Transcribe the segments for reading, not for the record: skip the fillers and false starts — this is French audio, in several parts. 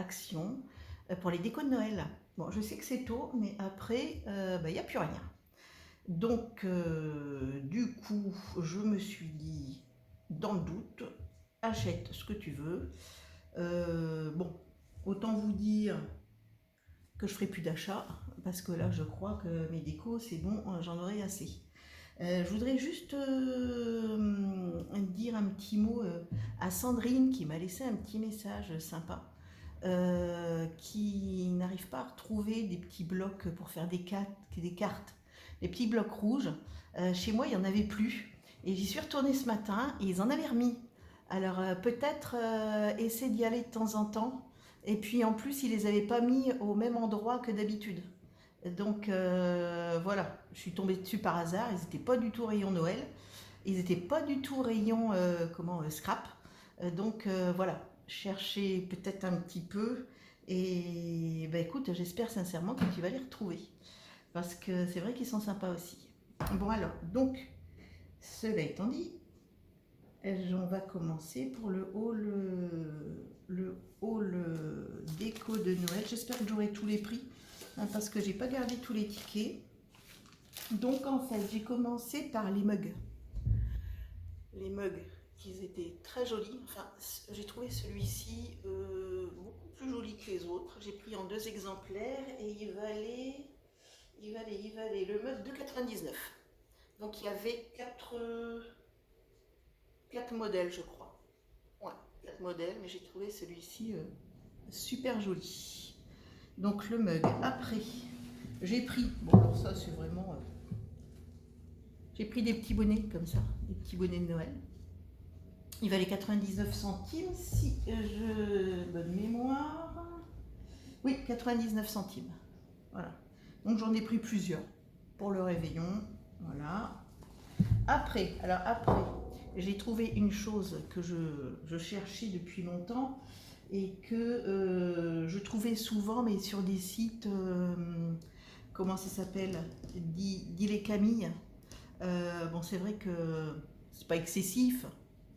action pour les décos de Noël. Bon, je sais que c'est tôt, mais après, il n'y a plus rien. Donc, du coup, je me suis dit, dans le doute, achète ce que tu veux. Bon, autant vous dire que je ferai plus d'achat, parce que là, je crois que mes décos, c'est bon, j'en aurai assez. Je voudrais juste dire un petit mot à Sandrine qui m'a laissé un petit message sympa, qui n'arrive pas à retrouver des petits blocs pour faire des cartes, des petits blocs rouges. Chez moi, il n'y en avait plus. Et j'y suis retournée ce matin et ils en avaient remis. Alors peut-être essayer d'y aller de temps en temps. Et puis en plus, ils les avaient pas mis au même endroit que d'habitude. Donc voilà, je suis tombée dessus par hasard. Ils n'étaient pas du tout rayon Noël. Ils n'étaient pas du tout rayon scrap. Donc voilà, chercher peut-être un petit peu. Et bah, écoute, j'espère sincèrement que tu vas les retrouver. Parce que c'est vrai qu'ils sont sympas aussi. Bon alors, donc, cela étant dit, on va commencer pour le haul déco de Noël. J'espère que j'aurai tous les prix, hein, parce que j'ai pas gardé tous les tickets. Donc en fait, j'ai commencé par les mugs. Les mugs, qui étaient très jolis. Enfin, j'ai trouvé celui-ci beaucoup plus joli que les autres. J'ai pris en 2 exemplaires et il valait le mug 2,99. Donc il y avait 4 modèles, je crois. Ouais, 4 modèles, mais j'ai trouvé celui-ci super joli. Donc le mug. Après, j'ai pris, bon alors ça c'est vraiment, j'ai pris des petits bonnets comme ça, des petits bonnets de Noël. Il valait 99 centimes, si je bonne mémoire. Oui, 99 centimes. Voilà. Donc j'en ai pris plusieurs pour le réveillon. Voilà. Après, j'ai trouvé une chose que je cherchais depuis longtemps et que je trouvais souvent, mais sur des sites, comment ça s'appelle, dit les Camille. Bon, c'est vrai que c'est pas excessif,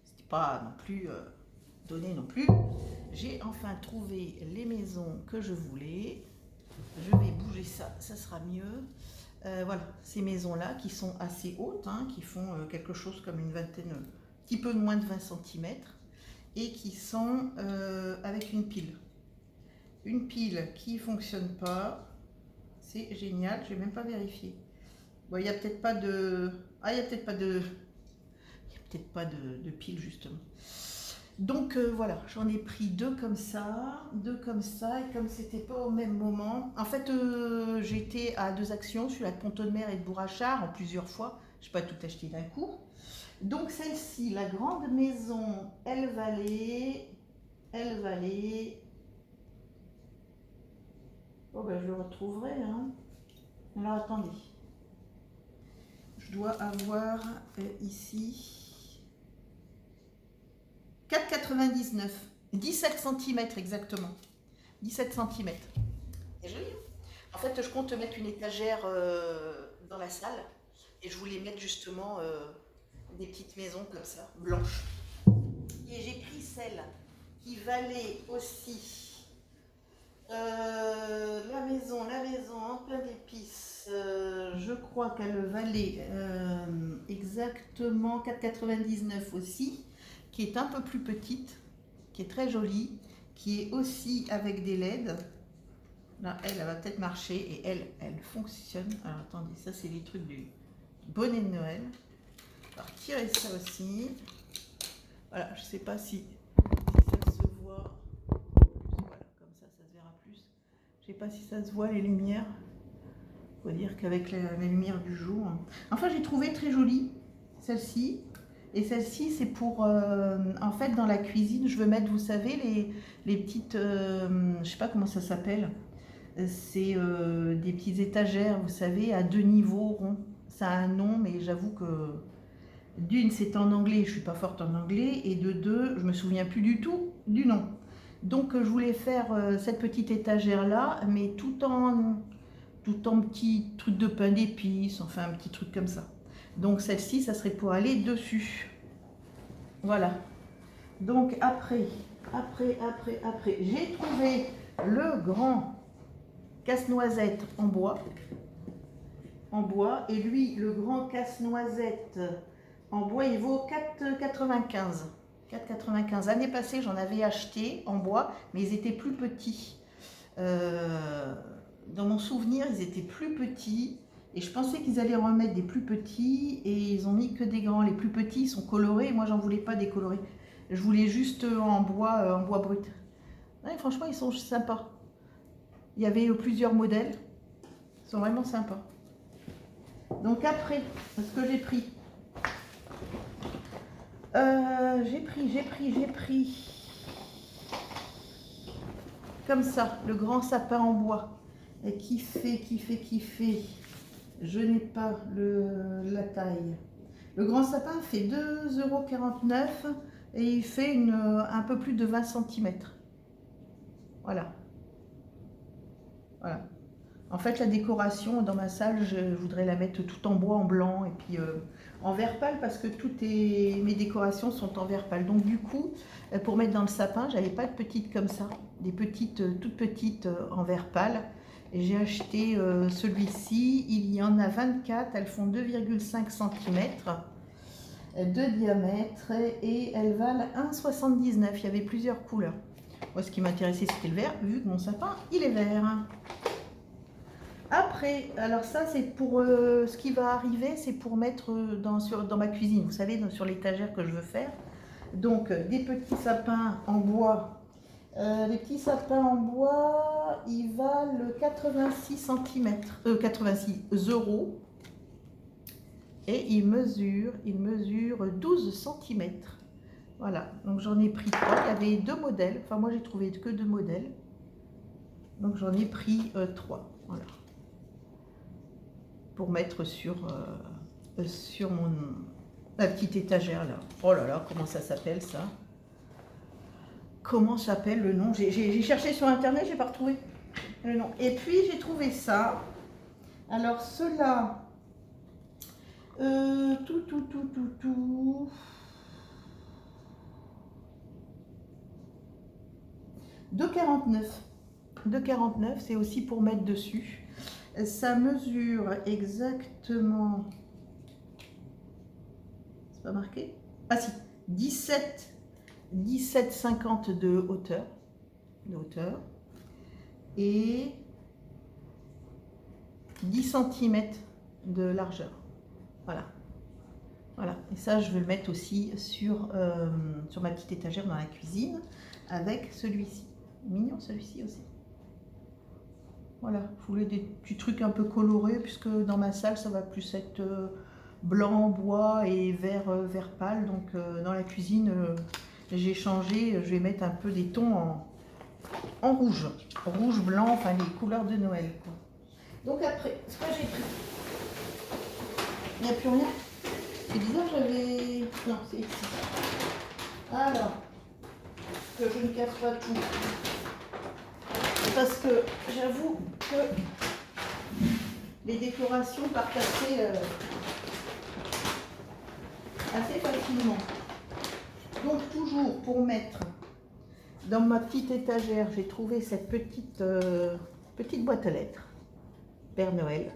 c'était pas non plus donné non plus. J'ai enfin trouvé les maisons que je voulais. Je vais bouger ça, ça sera mieux. Voilà, ces maisons-là qui sont assez hautes, hein, qui font quelque chose comme une vingtaine, un petit peu moins de 20 cm, et qui sont avec une pile. Une pile qui ne fonctionne pas, c'est génial, je n'ai même pas vérifié. Bon, il n'y a peut-être pas de... Ah, il n'y a peut-être pas de... Il n'y a peut-être pas de pile, justement. Donc voilà, j'en ai pris 2 comme ça, et comme c'était pas au même moment, en fait j'étais à 2 actions, celui-là de Pont-de-Mer et de Bourrachard, en plusieurs fois, je n'ai pas tout acheté d'un coup. Donc celle-ci, la grande maison, elle valait, oh ben je le retrouverai, hein. Alors attendez, je dois avoir ici 4,99, 17 cm exactement. 17 cm. C'est joli. En fait, je compte mettre une étagère dans la salle et je voulais mettre justement des petites maisons comme ça, blanches. Et j'ai pris celle qui valait aussi la maison en plein d'épices. Je crois qu'elle valait exactement 4,99 aussi, qui est un peu plus petite, qui est très jolie, qui est aussi avec des LED. Là, elle va peut-être marcher et elle fonctionne. Alors attendez, ça c'est les trucs du bonnet de Noël. Alors tirer ça aussi. Voilà, je sais pas si ça se voit. Voilà, comme ça se verra plus. Je sais pas si ça se voit les lumières. Faut dire qu'avec la lumière du jour. Enfin, j'ai trouvé très jolie celle-ci. Et celle-ci, c'est pour, en fait, dans la cuisine, je veux mettre, vous savez, les petites, je sais pas comment ça s'appelle, c'est des petites étagères, vous savez, à 2 niveaux ronds. Ça a un nom, mais j'avoue que d'une, c'est en anglais, je suis pas forte en anglais, et de 2, je me souviens plus du tout du nom. Donc, je voulais faire cette petite étagère-là, mais tout en petit truc de pain d'épices, enfin un petit truc comme ça. Donc celle-ci, ça serait pour aller dessus. Voilà. Donc après, j'ai trouvé le grand casse-noisette en bois. Et lui, le grand casse-noisette en bois, il vaut 4,95. 4,95. L'année passée, j'en avais acheté en bois, mais ils étaient plus petits. Dans mon souvenir, ils étaient plus petits. Et je pensais qu'ils allaient remettre des plus petits. Et ils ont mis que des grands. Les plus petits, ils sont colorés. Et moi, j'en voulais pas des colorés. Je voulais juste en bois brut. Ouais, franchement, ils sont sympas. Il y avait plusieurs modèles. Ils sont vraiment sympas. Donc après, ce que j'ai pris. J'ai pris comme ça, le grand sapin en bois. Et qui fait. Je n'ai pas la taille. Le grand sapin fait 2,49 € et il fait un peu plus de 20 cm. Voilà. Voilà. En fait, la décoration dans ma salle, je voudrais la mettre tout en bois, en blanc et puis en vert pâle parce que mes décorations sont en vert pâle. Donc du coup, pour mettre dans le sapin, j'avais pas de petites comme ça, des petites, toutes petites en vert pâle. Et j'ai acheté celui-ci, il y en a 24, elles font 2,5 cm de diamètre et elles valent 1,79 €. Il y avait plusieurs couleurs. Moi, ce qui m'intéressait, c'était le vert, vu que mon sapin, il est vert. Après, alors ça c'est pour ce qui va arriver, c'est pour mettre dans ma cuisine, vous savez, sur l'étagère que je veux faire. Donc des petits sapins en bois. Les petits sapins en bois, ils valent 86 € et ils mesurent 12 cm. Voilà, donc j'en ai pris 3. Il y avait 2 modèles, enfin moi j'ai trouvé que 2 modèles. Donc j'en ai pris 3. Voilà. Pour mettre sur la petite étagère là. Oh là là, comment ça s'appelle ça? Comment s'appelle le nom? J'ai cherché sur internet, j'ai pas retrouvé le nom. Et puis j'ai trouvé ça. Alors ceux-là, 2,49. 2,49, c'est aussi pour mettre dessus. Ça mesure exactement, c'est pas marqué? Ah si, 17,50 de hauteur et 10 cm de largeur. Voilà. Voilà. Et ça, je vais le mettre aussi sur ma petite étagère dans la cuisine avec celui-ci. Mignon celui-ci aussi. Voilà, je voulais des petits trucs un peu colorés puisque dans ma salle ça va plus être blanc, bois et vert pâle. Donc dans la cuisine j'ai changé, je vais mettre un peu des tons en rouge, blanc, enfin les couleurs de Noël, quoi. Donc après, ce que j'ai pris, il n'y a plus rien. C'est bizarre, j'avais... Non, c'est ici. Alors, que je ne casse pas tout. Parce que j'avoue que les décorations partent assez facilement. Donc toujours pour mettre dans ma petite étagère, j'ai trouvé cette petite boîte à lettres, Père Noël.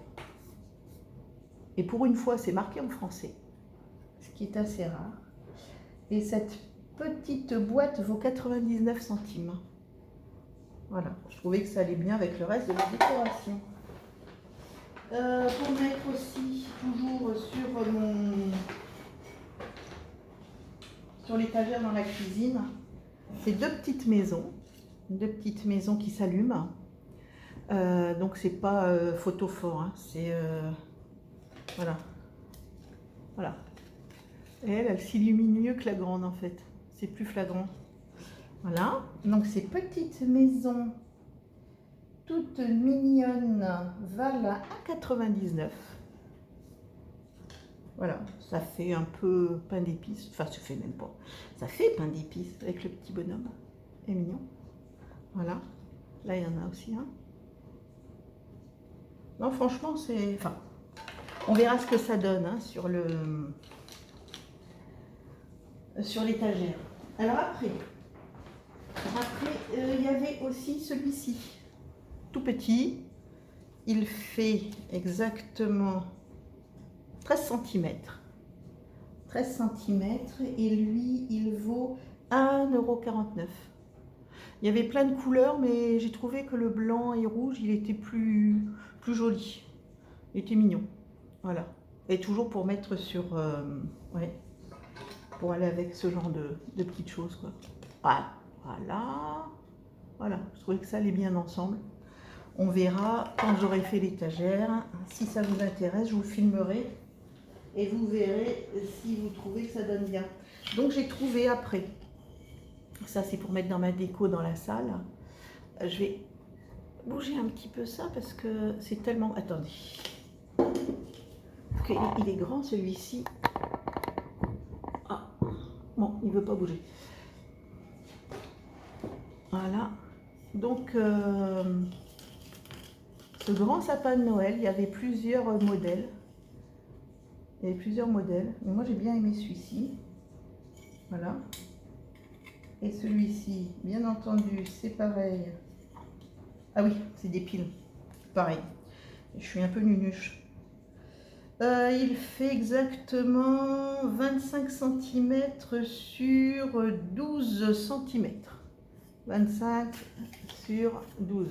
Et pour une fois, c'est marqué en français, ce qui est assez rare. Et cette petite boîte vaut 99 centimes. Voilà, je trouvais que ça allait bien avec le reste de la décoration. Pour mettre aussi, toujours sur l'étagère dans la cuisine, c'est deux petites maisons qui s'allument. Donc c'est pas photophore, hein, c'est voilà. Voilà. Et elle s'illumine mieux que la grande en fait. C'est plus flagrant. Voilà. Donc ces petites maisons toutes mignonnes valent 1,99 €. Voilà, ça fait un peu pain d'épices. Enfin, ça fait même pas. Ça fait pain d'épices avec le petit bonhomme. C'est mignon. Voilà. Là, il y en a aussi un. Non, franchement, c'est... Enfin, on verra ce que ça donne hein, sur l'étagère. Alors après, Après, il y avait aussi celui-ci, tout petit. Il fait exactement 13 cm. 13 cm et lui, il vaut 1,49 €. Il y avait plein de couleurs, mais j'ai trouvé que le blanc et rouge, il était plus joli. Il était mignon. Voilà. Et toujours pour mettre sur... ouais, pour aller avec ce genre de petites choses, quoi. Voilà. Voilà. Voilà. Je trouvais que ça allait bien ensemble. On verra quand j'aurai fait l'étagère. Si ça vous intéresse, je vous filmerai. Et vous verrez si vous trouvez que ça donne bien. Donc j'ai trouvé après. Ça c'est pour mettre dans ma déco dans la salle. Je vais bouger un petit peu ça parce que c'est tellement... Attendez. Il est grand celui-ci. Ah, bon, il ne veut pas bouger. Voilà. Donc, ce grand sapin de Noël, il y avait plusieurs modèles. Il y avait plusieurs modèles. Mais moi, j'ai bien aimé celui-ci. Voilà. Et celui-ci, bien entendu, c'est pareil. Ah oui, c'est des piles. Pareil. Je suis un peu nunuche. Il fait exactement 25 cm sur 12 cm. 25 sur 12.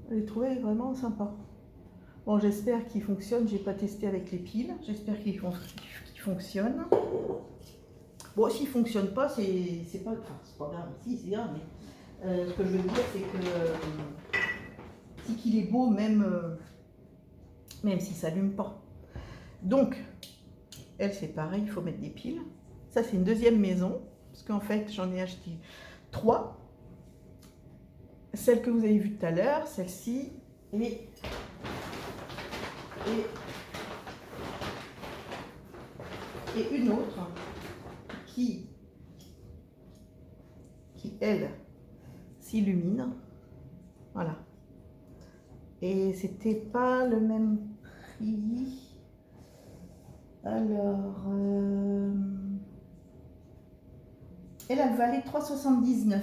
Je l'ai trouvé vraiment sympa. Bon, j'espère qu'il fonctionne. J'ai pas testé avec les piles. J'espère qu'il fonctionne. Bon, s'il fonctionne pas, c'est pas, enfin, c'est pas grave. Si, c'est grave, mais ce que je veux dire, c'est que c'est qu'il est beau même s'il s'allume pas. Donc, elle, c'est pareil, il faut mettre des piles. Ça, c'est une deuxième maison, parce qu'en fait, j'en ai acheté 3. Celle que vous avez vue tout à l'heure, celle-ci, et une autre qui elle, s'illumine. Voilà. Et c'était pas le même prix. Alors, elle valait 3,79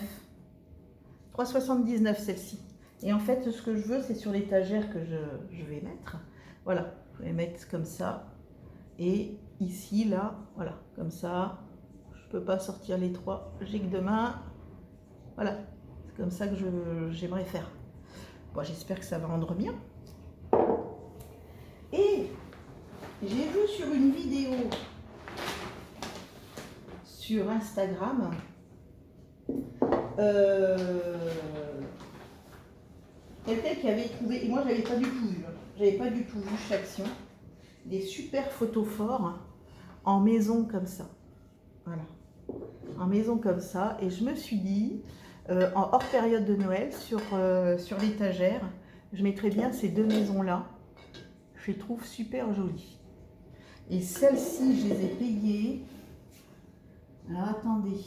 €. 3,79 € celle-ci. Et en fait, ce que je veux, c'est sur l'étagère que je vais mettre. Voilà, je vais mettre comme ça. Et ici, là, voilà, comme ça. Je peux pas sortir les 3, j'ai que 2 mains. Voilà, c'est comme ça que j'aimerais faire. Bon, j'espère que ça va rendre bien. Et j'ai vu sur une vidéo sur Instagram quelqu'un qui avait trouvé, et moi j'avais pas du tout vu, j'avais pas du tout vu chez Action, des super photophores en maison comme ça. Voilà, en maison comme ça. Et je me suis dit, en hors période de Noël, sur l'étagère, je mettrais bien ces deux maisons-là. Je les trouve super jolies. Et celles-ci, je les ai payées. Alors attendez.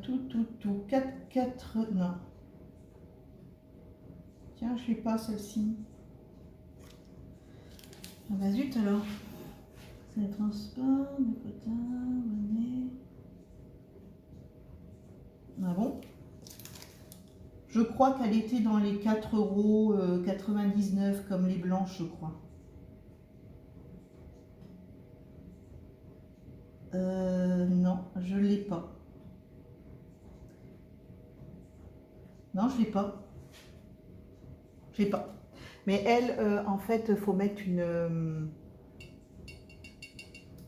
Tout. 4, non. Tiens, je ne fais pas celle-ci. Ah bah zut alors. C'est transport, Nicotin, monnaie. Ah bon? Je crois qu'elle était dans les 4,99 € comme les blanches, je crois. Non, je ne l'ai pas. Non, je ne l'ai pas. Je l'ai pas. Mais elle, en fait, il faut mettre une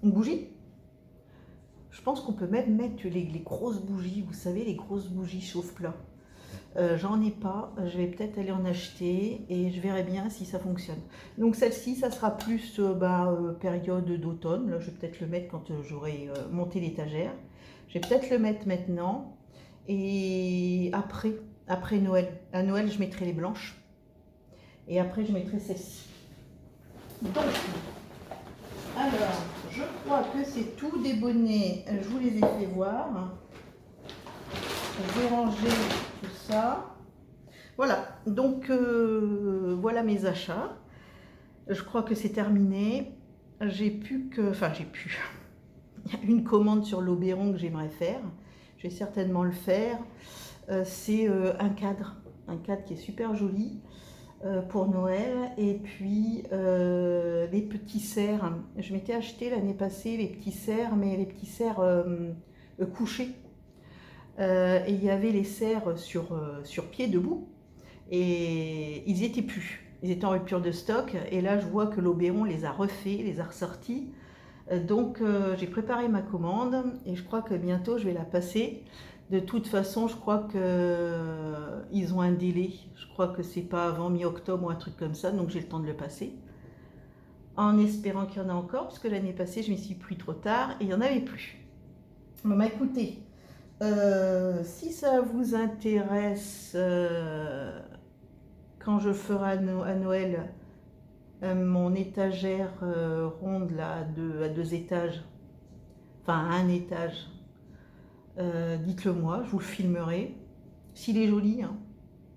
bougie. Je pense qu'on peut même mettre les grosses bougies, vous savez, les grosses bougies chauffe-plat. J'en ai pas, je vais peut-être aller en acheter et je verrai bien si ça fonctionne. Donc celle-ci, ça sera plus période d'automne. Là, je vais peut-être le mettre quand j'aurai monté l'étagère. Je vais peut-être le mettre maintenant et après Noël. À Noël, je mettrai les blanches et après, je mettrai celle-ci. Donc, alors, je crois que c'est tout des bonnets. Je vous les ai fait voir. Je vais ranger tout ça. Voilà, donc voilà mes achats. Je crois que c'est terminé. J'ai pu que... Enfin, j'ai pu. Il y a une commande sur l'Oberon que j'aimerais faire. Je vais certainement le faire. C'est un cadre qui est super joli pour Noël. Et puis les petits cerfs. Je m'étais acheté l'année passée les petits cerfs, mais les petits cerfs couchés. Et il y avait les cerfs sur pied, debout. Et ils n'y étaient plus. Ils étaient en rupture de stock. Et là, je vois que l'Oberon les a refaits, les a ressortis. Donc j'ai préparé ma commande et je crois que bientôt je vais la passer. De toute façon, je crois qu'ils ont un délai. Je crois que c'est pas avant mi-octobre ou un truc comme ça, donc j'ai le temps de le passer. En espérant qu'il y en a encore, parce que l'année passée, je m'y suis pris trop tard et il n'y en avait plus. Bon, bah écoutez, si ça vous intéresse, quand je ferai à Noël mon étagère ronde là, à deux étages, enfin à un étage, dites-le moi, je vous le filmerai. S'il est joli, hein,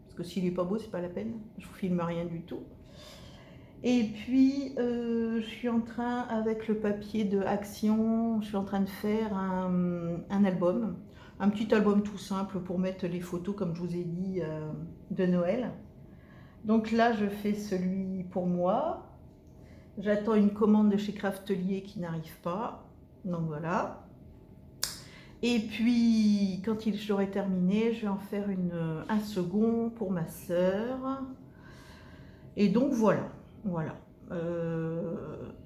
parce que s'il n'est pas beau, c'est pas la peine, je vous filme rien du tout. Et puis, je suis en train, avec le papier de Action, je suis en train de faire un album, un petit album tout simple pour mettre les photos, comme je vous ai dit, de Noël. Donc là, je fais celui pour moi. J'attends une commande de chez Craftelier qui n'arrive pas. Donc voilà. Et puis, quand j'aurai terminé, je vais en faire un second pour ma sœur. Et donc voilà. Voilà.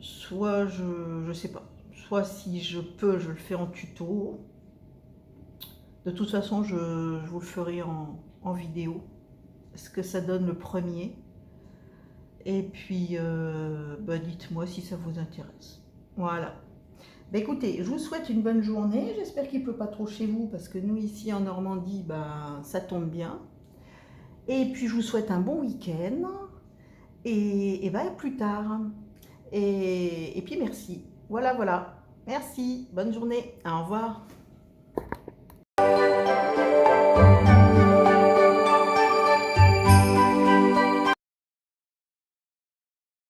Soit je sais pas. Soit si je peux, je le fais en tuto. De toute façon, je vous le ferai en vidéo. Ce que ça donne le premier. Et puis, bah dites-moi si ça vous intéresse. Voilà. Bah écoutez, je vous souhaite une bonne journée. J'espère qu'il ne pleut pas trop chez vous parce que nous, ici en Normandie, bah, ça tombe bien. Et puis, je vous souhaite un bon week-end. Et bah, à plus tard. Et puis, merci. Voilà, voilà. Merci. Bonne journée. Au revoir.